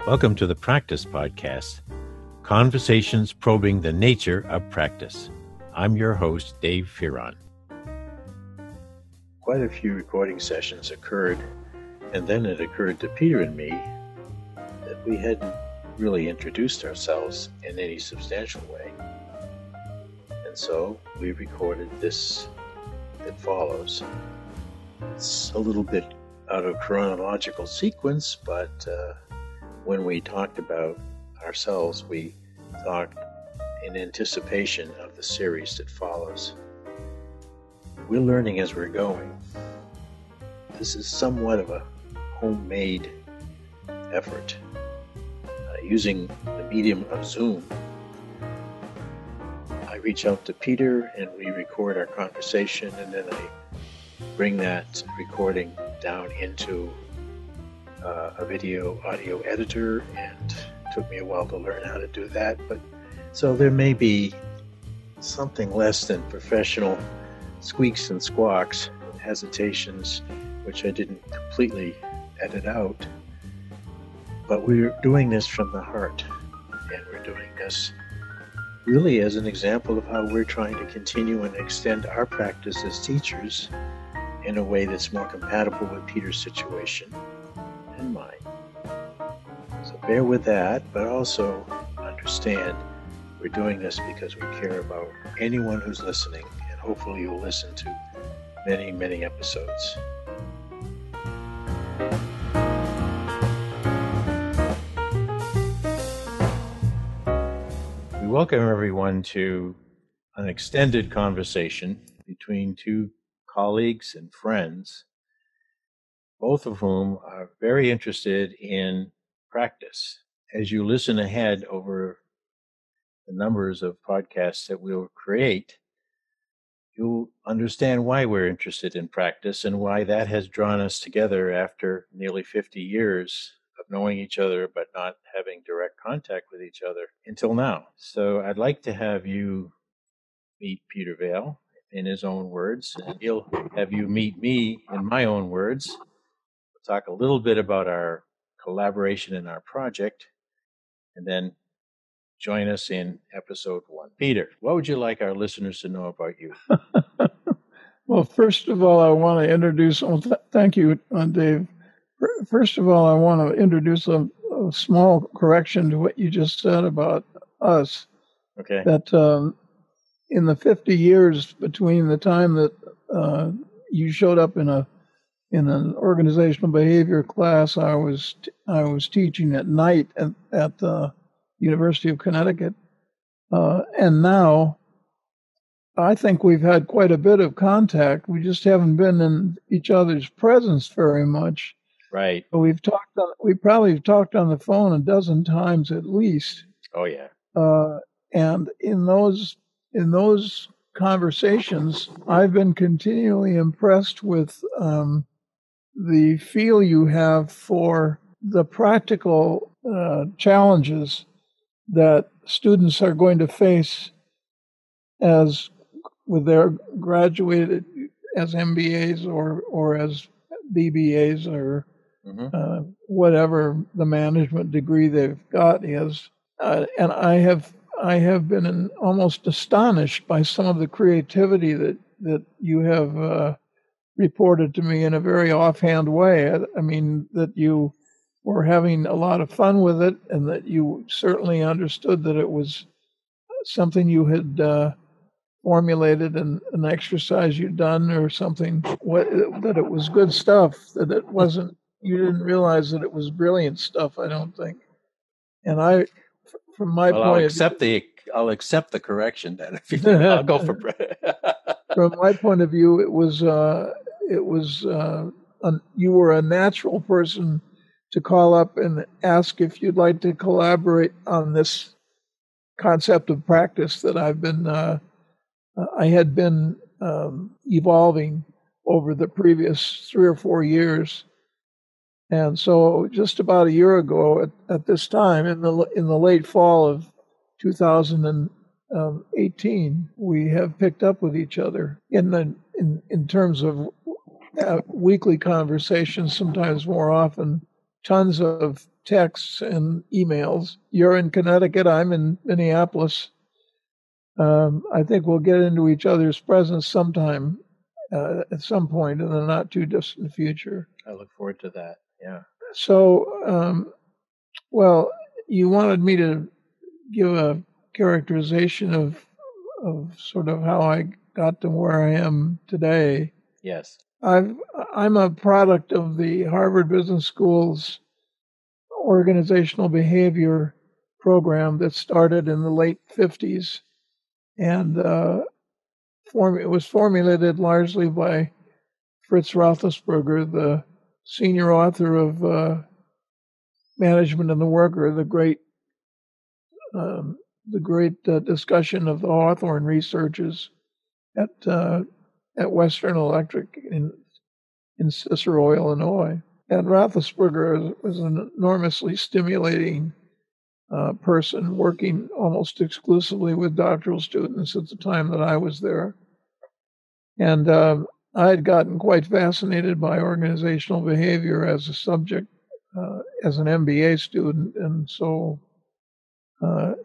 Welcome to the Practice Podcast, conversations probing the nature of practice. I'm your host, Dave Fearon. Quite a few recording sessions occurred, and then it occurred to Peter and me that we hadn't really introduced ourselves in any substantial way. And so we recorded this that follows. It's a little bit out of chronological sequence, but when we talked about ourselves, we talked in anticipation of the series that follows. We're learning as we're going. This is somewhat of a homemade effort. Using the medium of Zoom, I reach out to Peter and we record our conversation, and then I bring that recording down into a video audio editor, and it took me a while to learn how to do that. But so there may be something less than professional squeaks and squawks, hesitations, which I didn't completely edit out. But we're doing this from the heart, and we're doing this really as an example of how we're trying to continue and extend our practice as teachers in a way that's more compatible with Peter's situation and mine. So bear with that, but also understand we're doing this because we care about anyone who's listening, and hopefully you'll listen to many, many episodes. We welcome everyone to an extended conversation between two colleagues and friends, both of whom are very interested in practice. As you listen ahead over the numbers of podcasts that we'll create, you'll understand why we're interested in practice and why that has drawn us together after nearly 50 years of knowing each other but not having direct contact with each other until now. So I'd like to have you meet Peter Vale in his own words, and he'll have you meet me in my own words. We'll talk a little bit about our collaboration in our project, and then join us in episode 1. Peter, what would you like our listeners to know about you? Well, first of all, I want to introduce, thank you, Dave. First of all, I want to introduce a small correction to what you just said about us. Okay. That in the 50 years between the time that you showed up in an organizational behavior class I was teaching at night at the University of Connecticut, and now I think we've had quite a bit of contact. We just haven't been in each other's presence very much. Right. But we probably talked on the phone a dozen times at least. Oh yeah. And in those conversations, I've been continually impressed with the feel you have for the practical challenges that students are going to face as with their graduated as MBAs or as BBAs or whatever the management degree they've got is. And I have been almost astonished by some of the creativity that you have reported to me in a very offhand way. I mean, that you were having a lot of fun with it, and that you certainly understood that it was something you had formulated and an exercise you'd done or something, that it was good stuff, that it wasn't, you didn't realize that it was brilliant stuff, I don't think. And from my point of view, I'll accept the correction then. If you I'll go for from my point of view, you were a natural person to call up and ask if you'd like to collaborate on this concept of practice that I had been evolving over the previous 3 or 4 years. And so just about a year ago at this time, in the late fall of 2018, we have picked up with each other in terms of weekly conversations, sometimes more often tons of texts and emails. You're in Connecticut, I'm in Minneapolis. I think we'll get into each other's presence sometime, at some point in the not too distant future. I look forward to that. Yeah. So, well, you wanted me to give a characterization of sort of how I got to where I am today. Yes. I'm a product of the Harvard Business School's organizational behavior program that started in the late 50s, and it was formulated largely by Fritz Roethlisberger, the senior author of Management and the Worker, the great discussion of the Hawthorne researches at Western Electric in Cicero, Illinois. And Roethlisberger was an enormously stimulating person, working almost exclusively with doctoral students at the time that I was there. And I had gotten quite fascinated by organizational behavior as a subject as an MBA student, and so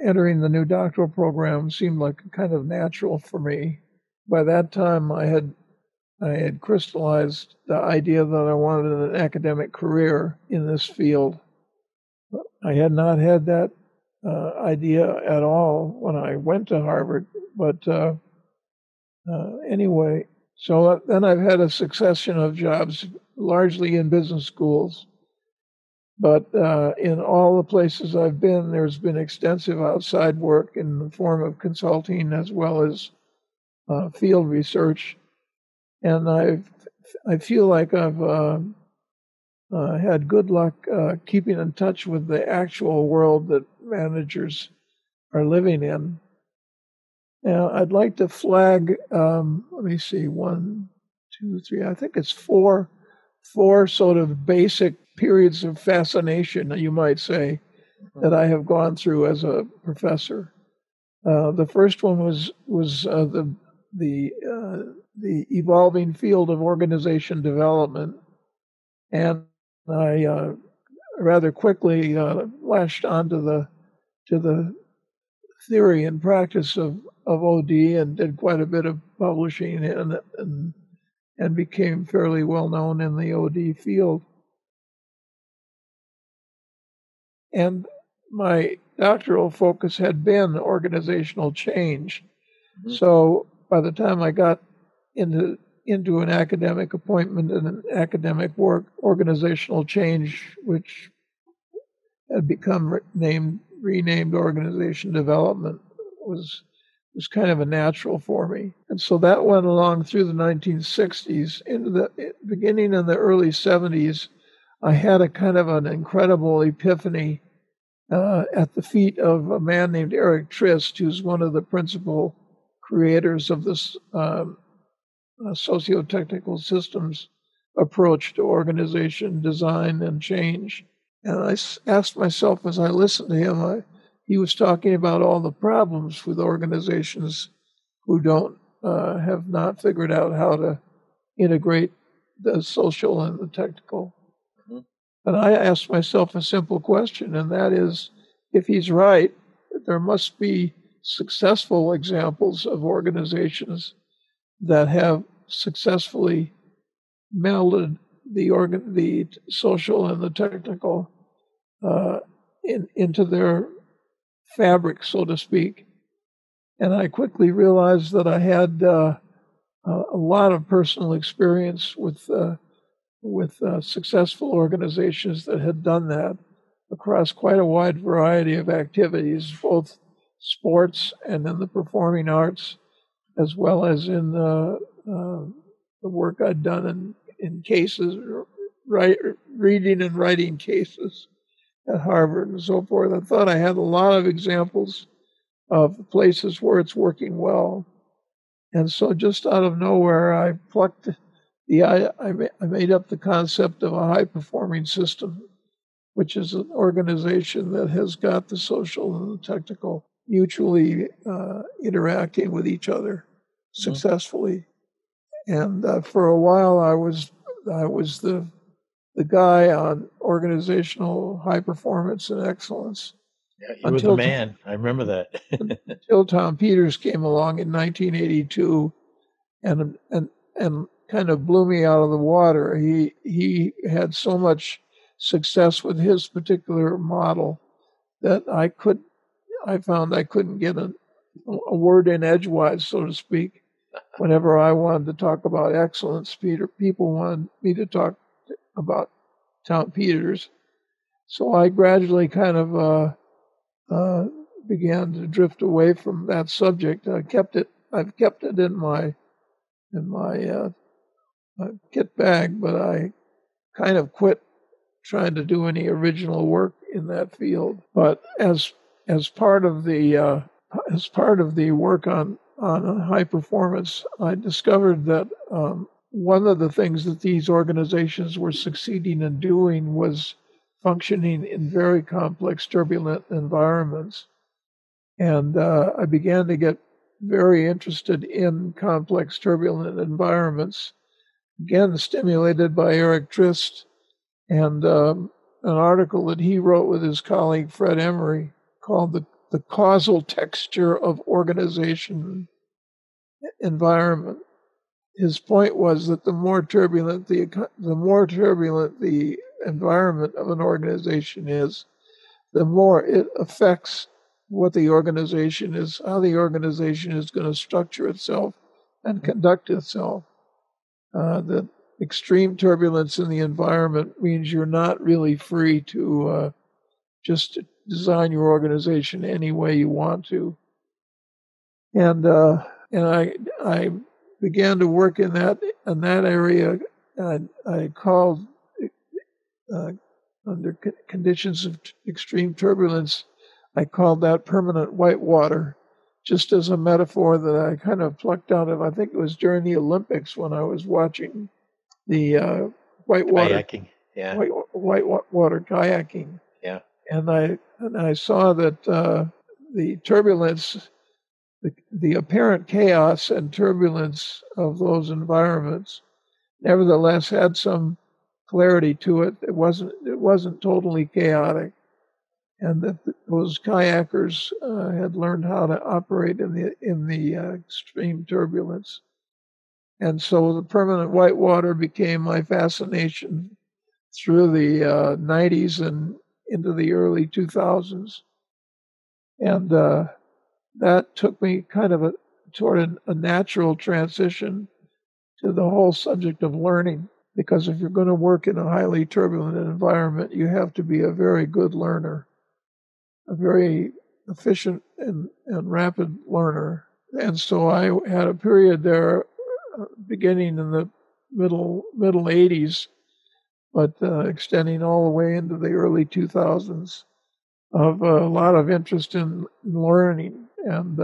entering the new doctoral program seemed like kind of natural for me. By that time, I had crystallized the idea that I wanted an academic career in this field. I had not had that idea at all when I went to Harvard, but anyway, so then I've had a succession of jobs, largely in business schools. But in all the places I've been, there's been extensive outside work in the form of consulting as well as field research. And I feel like I've had good luck keeping in touch with the actual world that managers are living in. Now, I'd like to flag, let me see, 1, 2, 3, I think it's four sort of basic periods of fascination, you might say, that I have gone through as a professor. The first one was the evolving field of organization development, and I rather quickly latched onto the theory and practice of OD and did quite a bit of publishing in it and became fairly well known in the OD field. And my doctoral focus had been organizational change. Mm-hmm. So by the time I got into an academic appointment and an academic work, organizational change, which had become renamed organization development, was kind of a natural for me. And so that went along through the 1960s. Into the beginning in the early 70s, I had a kind of an incredible epiphany at the feet of a man named Eric Trist, who's one of the principal creators of this socio-technical systems approach to organization, design, and change. And I asked myself as I listened to him, he was talking about all the problems with organizations who have not figured out how to integrate the social and the technical. Mm-hmm. And I asked myself a simple question, and that is, if he's right, there must be successful examples of organizations that have successfully melded the social and the technical into their fabric, so to speak. And I quickly realized that I had a lot of personal experience with successful organizations that had done that across quite a wide variety of activities, both sports and in the performing arts, as well as in the work I'd done in cases, reading and writing cases at Harvard and so forth. I thought I had a lot of examples of places where it's working well. And so just out of nowhere, I made up the concept of a high-performing system, which is an organization that has got the social and the technical mutually interacting with each other successfully. And for a while, I was the the guy on organizational high performance and excellence. Yeah, you were the man. I remember that. Until Tom Peters came along in 1982 and kind of blew me out of the water. He had so much success with his particular model that I found I couldn't get a word in edgewise, so to speak. Whenever I wanted to talk about excellence, people wanted me to talk about Tom Peters. So I gradually kind of began to drift away from that subject. I've kept it in my kit bag, but I kind of quit trying to do any original work in that field. But as part of the work on high performance, I discovered that one of the things that these organizations were succeeding in doing was functioning in very complex, turbulent environments. And I began to get very interested in complex, turbulent environments, again, stimulated by Eric Trist and an article that he wrote with his colleague Fred Emery called the Causal Texture of Organization Environment. His point was that the more turbulent the environment of an organization is, the more it affects what the organization is, how the organization is going to structure itself and conduct itself. That extreme turbulence in the environment means you're not really free to just design your organization any way you want to. And I began to work in that area. I called under conditions of extreme turbulence, I called that permanent whitewater, just as a metaphor that I kind of plucked out of. I think it was during the Olympics when I was watching the whitewater kayaking. Yeah. whitewater kayaking. Yeah. And I saw that the turbulence, the apparent chaos and turbulence of those environments, nevertheless had some clarity to it. It wasn't totally chaotic, and that those kayakers had learned how to operate in the extreme turbulence. And so the permanent whitewater became my fascination through the 90s and into the early 2000s. And that took me kind of toward a natural transition to the whole subject of learning. Because if you're going to work in a highly turbulent environment, you have to be a very good learner, a very efficient and rapid learner. And so I had a period there beginning in the middle 80s, but extending all the way into the early 2000s of a lot of interest in learning, and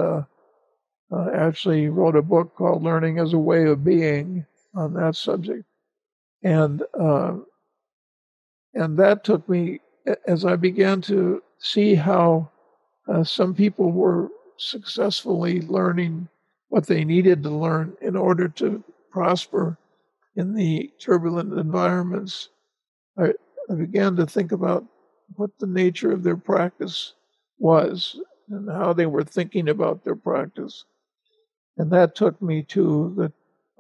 actually wrote a book called Learning as a Way of Being on that subject. And that took me, as I began to see how some people were successfully learning what they needed to learn in order to prosper in the turbulent environments, I began to think about what the nature of their practice was and how they were thinking about their practice. And that took me to the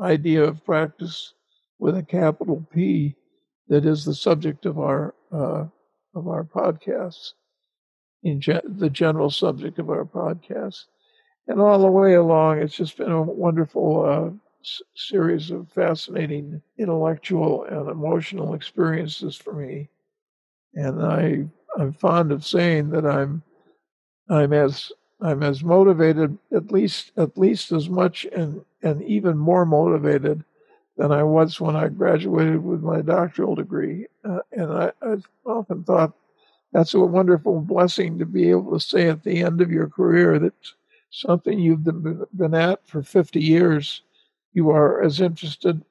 idea of practice with a capital P that is the subject of our podcasts, the general subject of our podcast. And all the way along, it's just been a wonderful series of fascinating intellectual and emotional experiences for me. And I'm fond of saying that I'm as motivated, at least as much and even more motivated than I was when I graduated with my doctoral degree. And I've often thought that's a wonderful blessing to be able to say at the end of your career that something you've been at for 50 years, you are as interested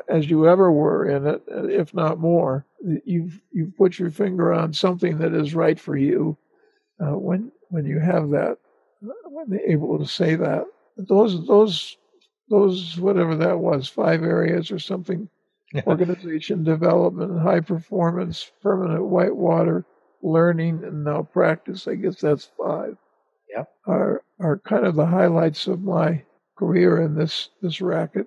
as you ever were in it, if not more. You've put your finger on something that is right for you when you have that, when they're able to say that. Those whatever that was, 5 areas or something. organization development, high performance, permanent whitewater, learning, and now practice. I guess that's 5. Yep. Are kind of the highlights of my career in this racket,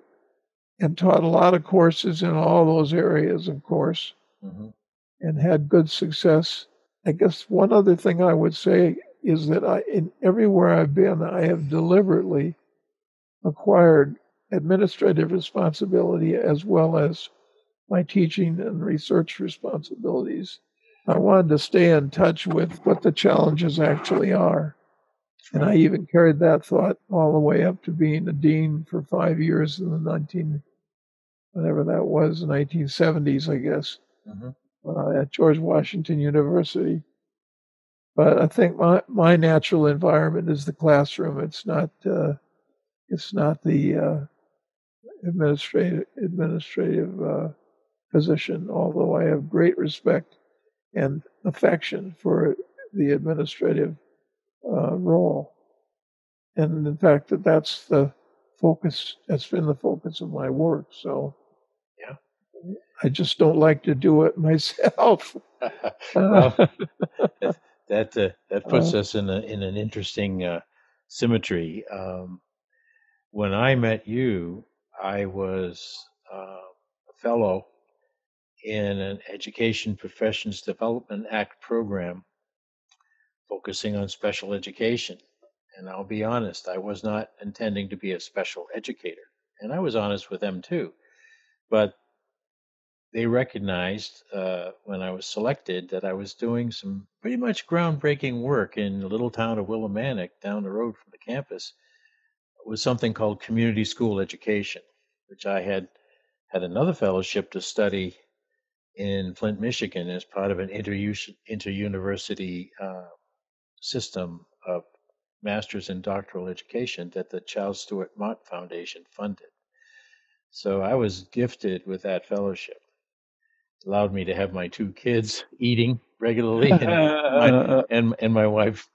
and taught a lot of courses in all those areas, of course, Mm-hmm. and had good success. I guess one other thing I would say is that in everywhere I've been, I have deliberately acquired administrative responsibility as well as my teaching and research responsibilities. I wanted to stay in touch with what the challenges actually are. And I even carried that thought all the way up to being a dean for 5 years in the whatever that was, 1970s, I guess, at George Washington University. But I think my natural environment is the classroom. It's not the administrative position, although I have great respect and affection for the administrative role. And in fact, that's the focus. That's been the focus of my work. So, yeah, I just don't like to do it myself. Well, that puts us in an interesting symmetry. When I met you, I was a fellow in an Education Professions Development Act program focusing on special education. And I'll be honest, I was not intending to be a special educator. And I was honest with them too. But they recognized when I was selected that I was doing some pretty much groundbreaking work in the little town of Willimantic down the road from the campus. It was something called community school education, which I had another fellowship to study in Flint, Michigan, as part of an inter-university system of master's and doctoral education that the Charles Stewart Mott Foundation funded. So I was gifted with that fellowship. It allowed me to have my 2 kids eating regularly and my wife,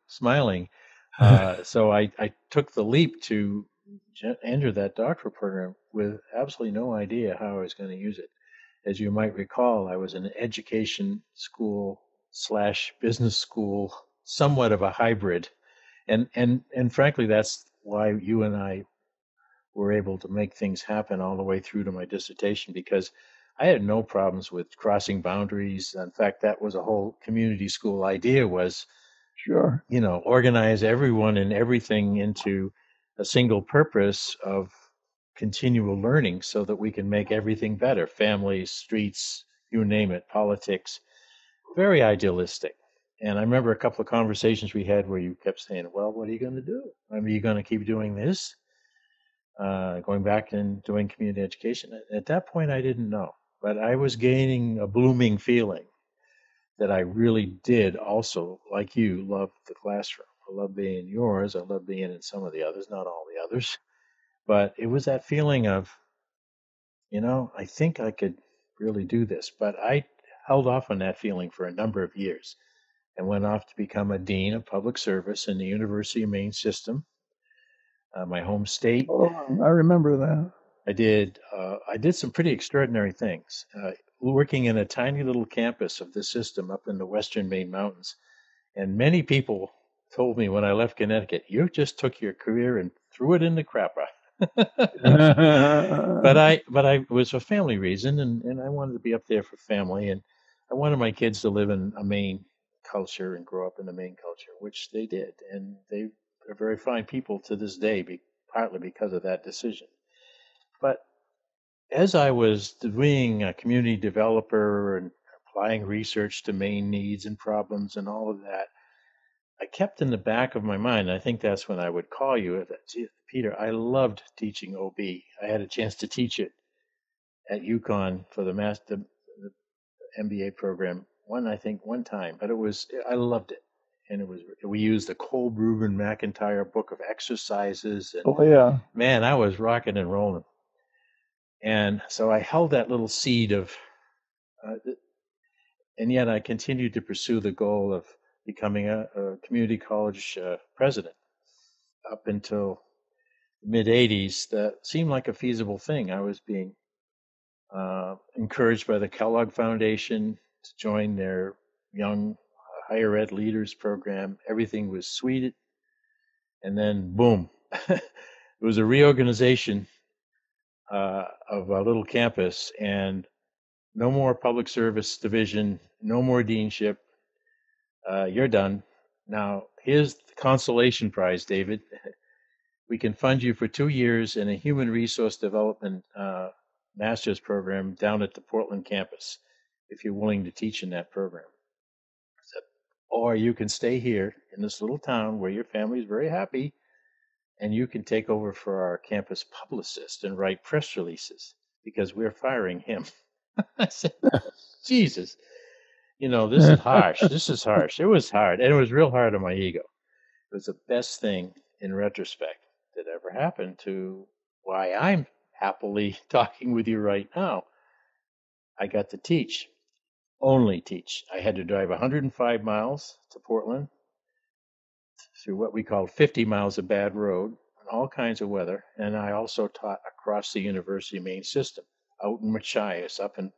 smiling. So I took the leap to enter that doctoral program with absolutely no idea how I was going to use it. As you might recall, I was an education school slash business school, somewhat of a hybrid. And frankly, that's why you and I were able to make things happen all the way through to my dissertation, because I had no problems with crossing boundaries. In fact, that was a whole community school idea, was, Sure. organize everyone and everything into a single purpose of continual learning so that we can make everything better. Families, streets, you name it, politics. Very idealistic. And I remember a couple of conversations we had where you kept saying, well, what are you going to do? I mean, are you going to keep doing this? Going back and doing community education. At that point, I didn't know, but I was gaining a blooming feeling that I really did also, like you, love the classroom. I love being in yours. I love being in some of the others, not all the others. But it was that feeling of, I think I could really do this. But I held off on that feeling for a number of years and went off to become a dean of public service in the University of Maine system, my home state. Oh, I remember that. I did some pretty extraordinary things. Working in a tiny little campus of this system up in the western Maine mountains, and many people told me when I left Connecticut, "You just took your career and threw it in the crapper." but I was for family reason, and I wanted to be up there for family, and I wanted my kids to live in a Maine culture and grow up in the Maine culture, which they did, and they are very fine people to this day, partly because of that decision. But as I was being a community developer and applying research to Maine needs and problems and all of that, I kept in the back of my mind. I think that's when I would call you. Peter, I loved teaching OB. I had a chance to teach it at UConn for the MBA program. I think one time, but I loved it. And we used the Cole Rubin McIntyre book of exercises. And Oh, yeah. man, I was rocking and rolling. And so I held that little seed of, and yet I continued to pursue the goal of becoming a community college president up until mid 80s. That seemed like a feasible thing. I was being encouraged by the Kellogg Foundation to join their young higher ed leaders program. Everything was sweet. And then, boom, it was a reorganization of our little campus, and no more public service division, no more deanship. You're done. Now, here's the consolation prize, David. We can fund you for 2 years in a human resource development master's program down at the Portland campus if you're willing to teach in that program. Or you can stay here in this little town where your family is very happy, and you can take over for our campus publicist and write press releases because we're firing him. I said, Jesus, this is harsh. This is harsh. It was hard, and it was real hard on my ego. It was the best thing in retrospect that ever happened to why I'm happily talking with you right now. I got to teach, only teach. I had to drive 105 miles to Portland through what we called 50 miles of bad road and all kinds of weather. And I also taught across the university main system, out in Machias, up in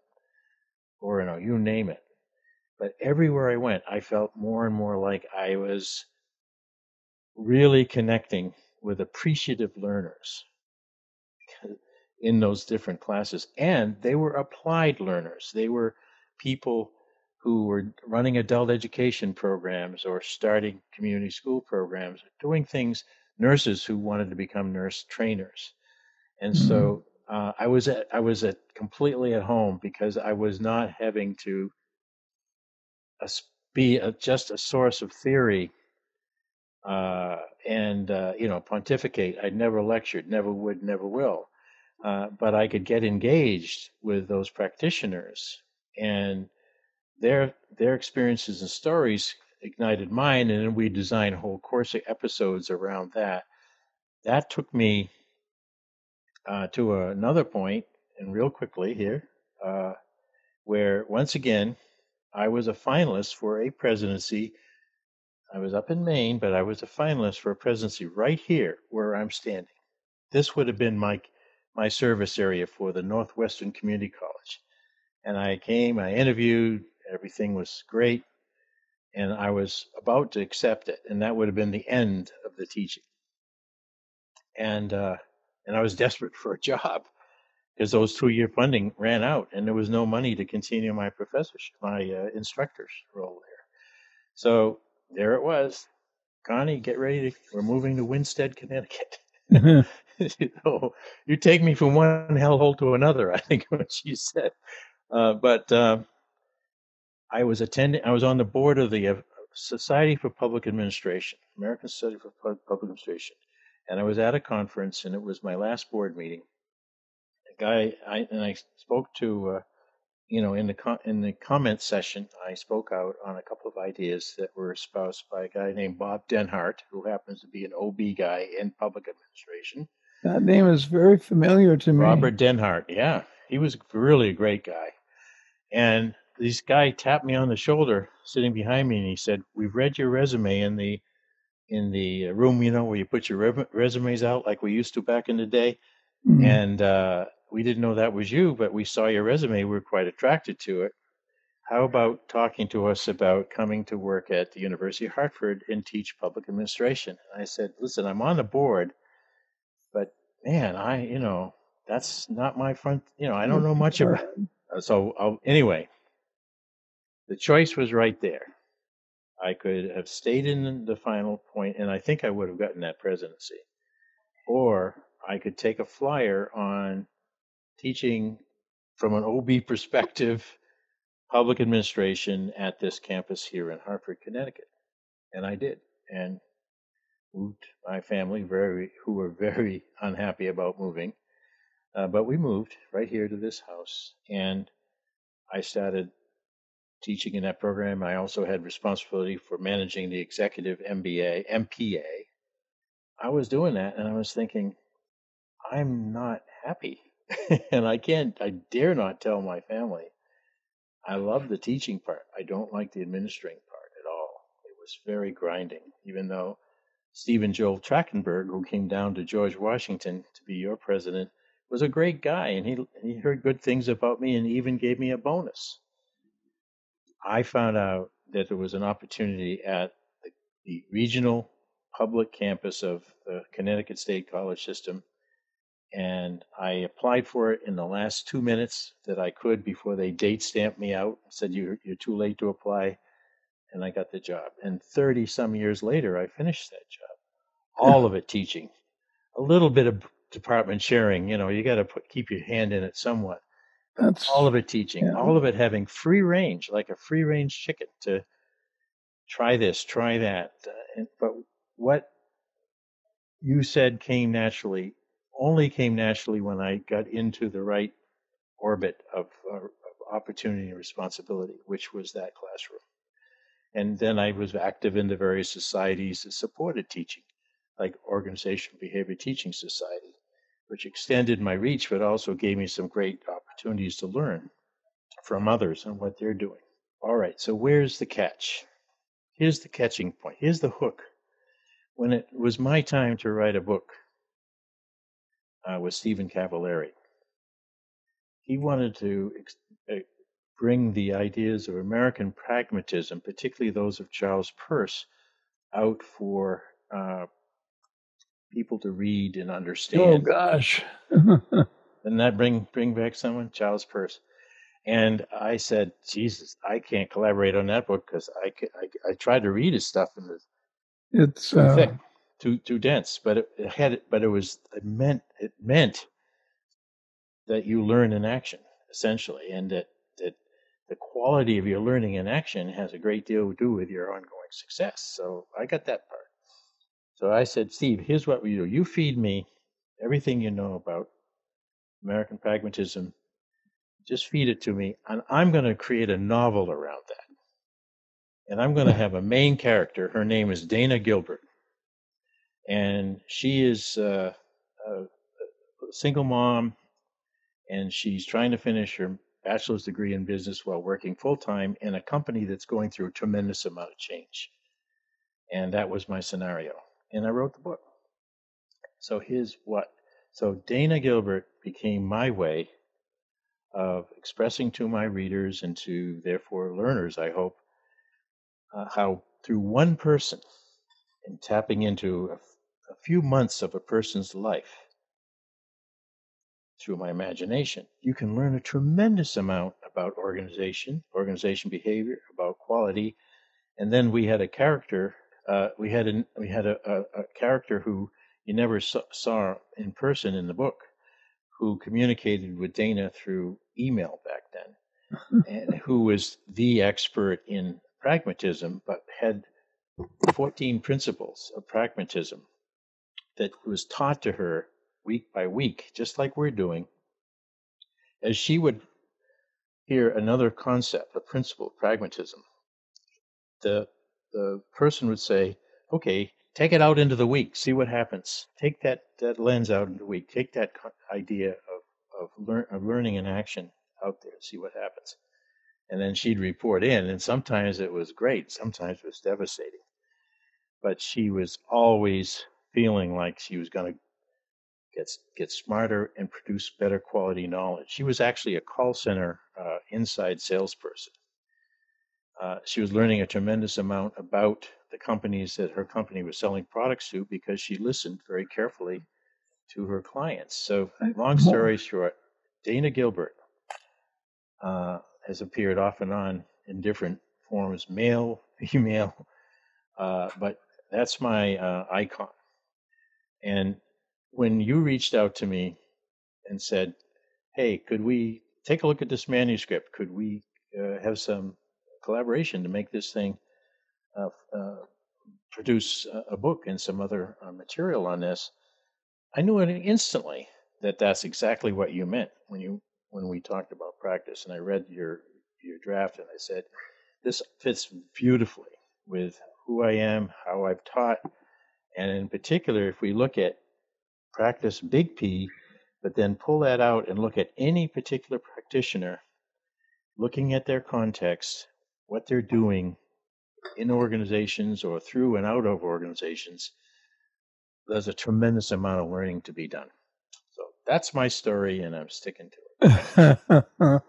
Orono, you name it. But everywhere I went, I felt more and more like I was really connecting with appreciative learners in those different classes. And they were applied learners. They were people who were running adult education programs or starting community school programs, doing things, nurses who wanted to become nurse trainers. And so I was at completely at home because I was not having to be just a source of theory and pontificate. I'd never lectured, never would, never will. But I could get engaged with those practitioners, and their experiences and stories ignited mine, and then we designed whole course episodes around that. That took me to another point, and real quickly here, where once again I was a finalist for a presidency. I was up in Maine, but I was a finalist for a presidency right here where I'm standing. This would have been my service area for the Northwestern Community College. And I came, I interviewed, everything was great, and I was about to accept it, and that would have been the end of the teaching. And I was desperate for a job because those 2-year funding ran out, and there was no money to continue my professorship, my instructor's role there. So there it was. Connie, get ready. We're moving to Winstead, Connecticut. You take me from one hellhole to another, I think what she said. But I was on the board of the Society for Public Administration, American Society for Public Administration. And I was at a conference, and it was my last board meeting. I spoke to, in the comment session, I spoke out on a couple of ideas that were espoused by a guy named Bob Denhart, who happens to be an OB guy in public administration. That name is very familiar to me. Robert Denhart, yeah. He was really a great guy. And this guy tapped me on the shoulder sitting behind me, and he said, "We've read your resume in the room, where you put your resumes out like we used to back in the day. And we didn't know that was you, but we saw your resume. We were quite attracted to it. How about talking to us about coming to work at the University of Hartford and teach public administration?" And I said, "Listen, I'm on the board, but man, that's not my front, I don't know much about it." So anyway, the choice was right there. I could have stayed in the final point, and I think I would have gotten that presidency. Or I could take a flyer on teaching from an OB perspective, public administration at this campus here in Hartford, Connecticut. And I did. And moved my family, who were very unhappy about moving. But we moved right here to this house. And I started teaching in that program. I also had responsibility for managing the executive MPA. I was doing that, and I was thinking, I'm not happy. And I dare not tell my family. I love the teaching part. I don't like the administering part at all. It was very grinding, even though Stephen Joel Trachtenberg, who came down to George Washington to be your president, was a great guy, and he heard good things about me and even gave me a bonus. I found out that there was an opportunity at the regional public campus of the Connecticut State College System, and I applied for it in the last 2 minutes that I could before they date stamped me out and said you're too late to apply, and I got the job. And 30 some years later, I finished that job. All of it teaching, a little bit of department sharing. You got to keep your hand in it somewhat. All That's of it teaching, yeah. all of it having free range, like a free range chicken to try this, try that. But what you said only came naturally when I got into the right orbit of opportunity and responsibility, which was that classroom. And then I was active in the various societies that supported teaching, like Organization Behavior Teaching Society, which extended my reach, but also gave me some great opportunities to learn from others and what they're doing. All right, so where's the catch? Here's the catching point. Here's the hook. When it was my time to write a book with Stephen Cavallari, he wanted to bring the ideas of American pragmatism, particularly those of Charles Peirce, out for people to read and understand. Oh gosh. Didn't that bring back someone? Charles Peirce. And I said, Jesus, I can't collaborate on that book because I tried to read his stuff and It's too thick, too dense. But it meant that you learn in action essentially, and that the quality of your learning in action has a great deal to do with your ongoing success. So I got that part. So I said, Steve, here's what we do. You feed me everything you know about American pragmatism. Just feed it to me, and I'm going to create a novel around that. And I'm going to have a main character. Her name is Dana Gilbert. And she is a single mom, and she's trying to finish her bachelor's degree in business while working full time in a company that's going through a tremendous amount of change. And that was my scenario. And I wrote the book. So here's what. So Dana Gilbert became my way of expressing to my readers and to therefore learners, I hope, how through one person and tapping into a few months of a person's life through my imagination, you can learn a tremendous amount about organization behavior, about quality. And then we had a character. We had a character who you never saw in person in the book, who communicated with Dana through email back then, and who was the expert in pragmatism, but had 14 principles of pragmatism that was taught to her week by week, just like we're doing. As she would hear another concept, a principle, pragmatism, the person would say, okay, take it out into the week, see what happens. Take that lens out into the week. Take that idea of learning in action out there, see what happens. And then she'd report in, and sometimes it was great, sometimes it was devastating. But she was always feeling like she was going to get smarter and produce better quality knowledge. She was actually a call center inside salesperson. She was learning a tremendous amount about the companies that her company was selling products to because she listened very carefully to her clients. So, long story short, Dana Gilbert has appeared off and on in different forms, male, female, but that's my icon. And when you reached out to me and said, hey, could we take a look at this manuscript? Could we have some collaboration to make this thing produce a book and some other material on this? I knew instantly that that's exactly what you meant when we talked about practice. And I read your draft and I said, this fits beautifully with who I am, how I've taught, and in particular, if we look at practice big P, but then pull that out and look at any particular practitioner, looking at their context, what they're doing in organizations or through and out of organizations, there's a tremendous amount of learning to be done. So That's my story, and I'm sticking to it.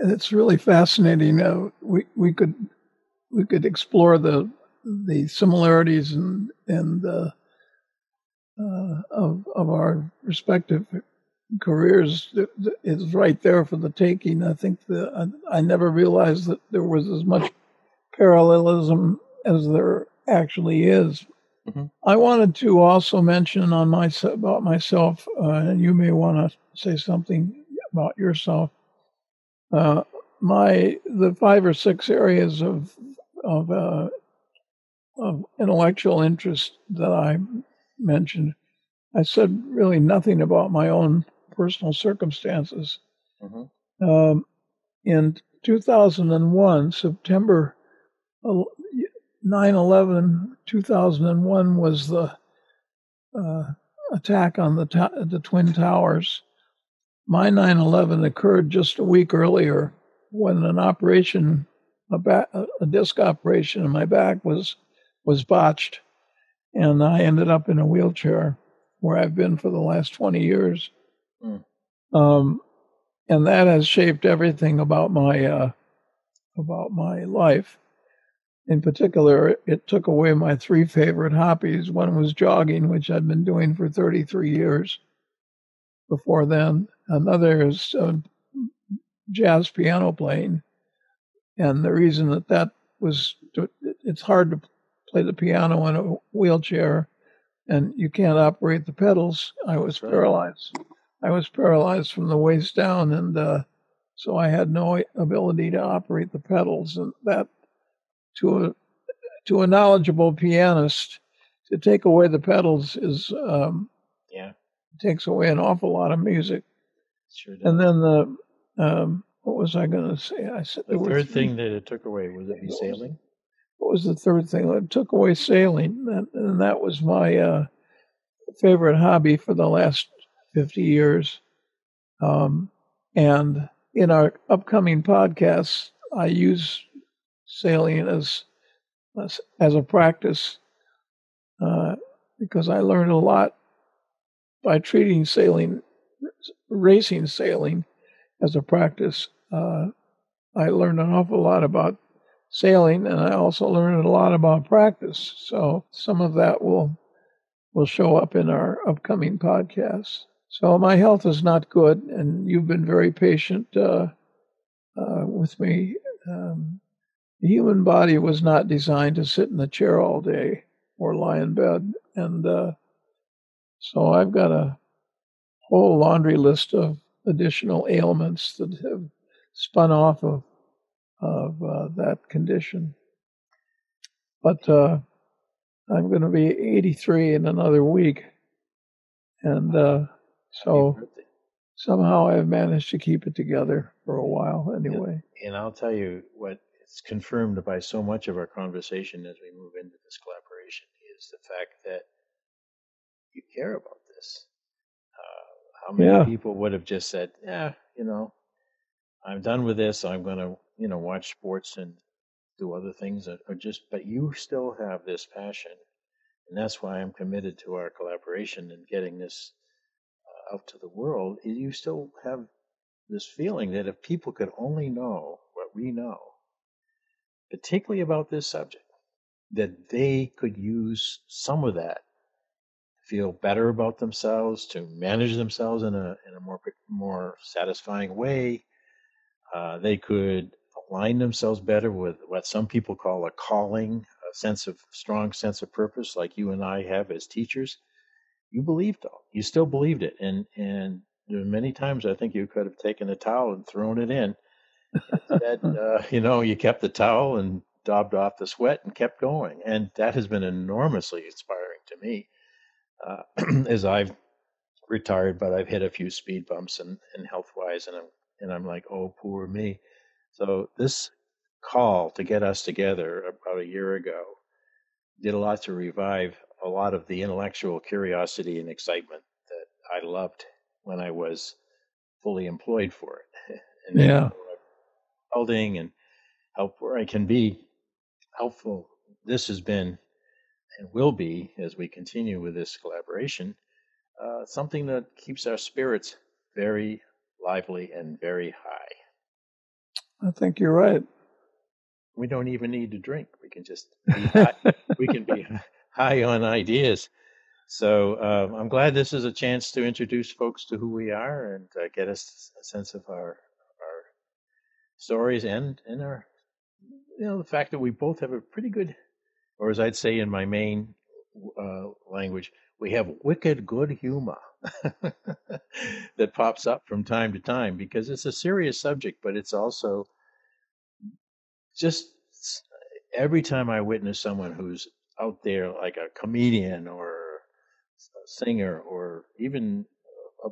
It's really fascinating. We could explore the similarities and of our respective careers. It's right there for the taking. I think I never realized that there was as much parallelism as there actually is. Mm-hmm. I wanted to also mention about myself, and you may want to say something about yourself. The 5 or 6 areas of intellectual interest that I mentioned, I said really nothing about my own personal circumstances. Mm-hmm. In 2001, September 9/11, 2001 was the attack on the Twin Towers. My 9/11 occurred just a week earlier when an operation, a disc operation in my back was botched, and I ended up in a wheelchair where I've been for the last 20 years. Mm. And that has shaped everything about my life. In particular, it took away my 3 favorite hobbies. One was jogging, which I'd been doing for 33 years before then. Another is jazz piano playing. And the reason that was, it's hard to play the piano in a wheelchair, and you can't operate the pedals. I was paralyzed. I was paralyzed from the waist down, and so I had no ability to operate the pedals. And that, to a knowledgeable pianist, to take away the pedals is takes away an awful lot of music. Sure does. And then what was I going to say? I said the third thing that it took away, was it sailing? What was the third thing? It took away sailing, and that was my favorite hobby for the last 50 years. And in our upcoming podcasts, I use sailing as a practice because I learned a lot by treating racing sailing as a practice. I learned an awful lot about sailing, and I also learned a lot about practice. So some of that will show up in our upcoming podcasts. So my health is not good, and you've been very patient with me. The human body was not designed to sit in the chair all day or lie in bed, and so I've got a whole laundry list of additional ailments that have spun off of that condition. But I'm going to be 83 in another week, and so somehow I've managed to keep it together for a while anyway. And I'll tell you what is confirmed by so much of our conversation as we move into this collaboration is the fact that you care about this. How many people would have just said, I'm done with this. I'm going to, watch sports and do other things, but you still have this passion. And that's why I'm committed to our collaboration and getting this out to the world. You still have this feeling that if people could only know what we know, particularly about this subject, that they could use some of that to feel better about themselves, to manage themselves in a more satisfying way. They could align themselves better with what some people call a calling, strong sense of purpose, like you and I have as teachers. You believed all. You still believed it, and there were many times I think you could have taken a towel and thrown it in. Instead, you kept the towel and daubed off the sweat and kept going, and that has been enormously inspiring to me as I've retired, but I've hit a few speed bumps and health wise, and I'm like, oh, poor me. So this call to get us together about a year ago did a lot to revive a lot of the intellectual curiosity and excitement that I loved when I was fully employed for it. And holding and help where I can be helpful. This has been and will be as we continue with this collaboration. something that keeps our spirits very lively and very high. I think you're right. We don't even need to drink. We can just be high. We can be high on ideas. So I'm glad this is a chance to introduce folks to who we are and get us a sense of our stories and our, the fact that we both have a pretty good, or as I'd say in my main language, we have wicked good humor that pops up from time to time because it's a serious subject, but it's also just every time I witness someone who's out there like a comedian or a singer or even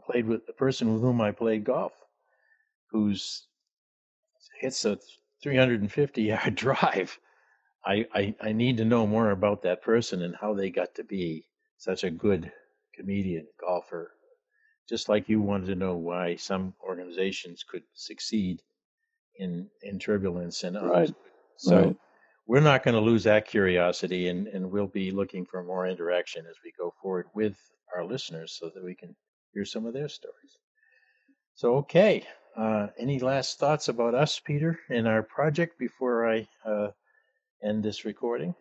played with the person with whom I played golf, who's hits a 350-yard drive. I need to know more about that person and how they got to be such a good comedian, golfer, just like you wanted to know why some organizations could succeed in turbulence and others. Right. So Right. we're not going to lose that curiosity, and we'll be looking for more interaction as we go forward with our listeners so that we can hear some of their stories. So, okay. Any last thoughts about us, Peter, and our project before I end this recording?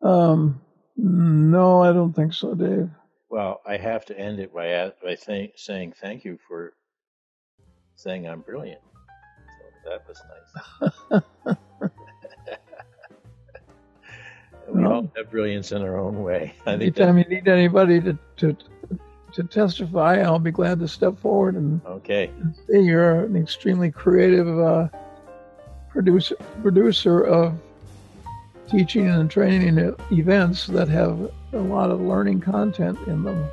No, I don't think so, Dave. Well, I have to end it by saying thank you for saying I'm brilliant. So that was nice. We all have brilliance in our own way. Anytime you need anybody to testify, I'll be glad to step forward and say you're an extremely creative producer of teaching and training events that have a lot of learning content in them.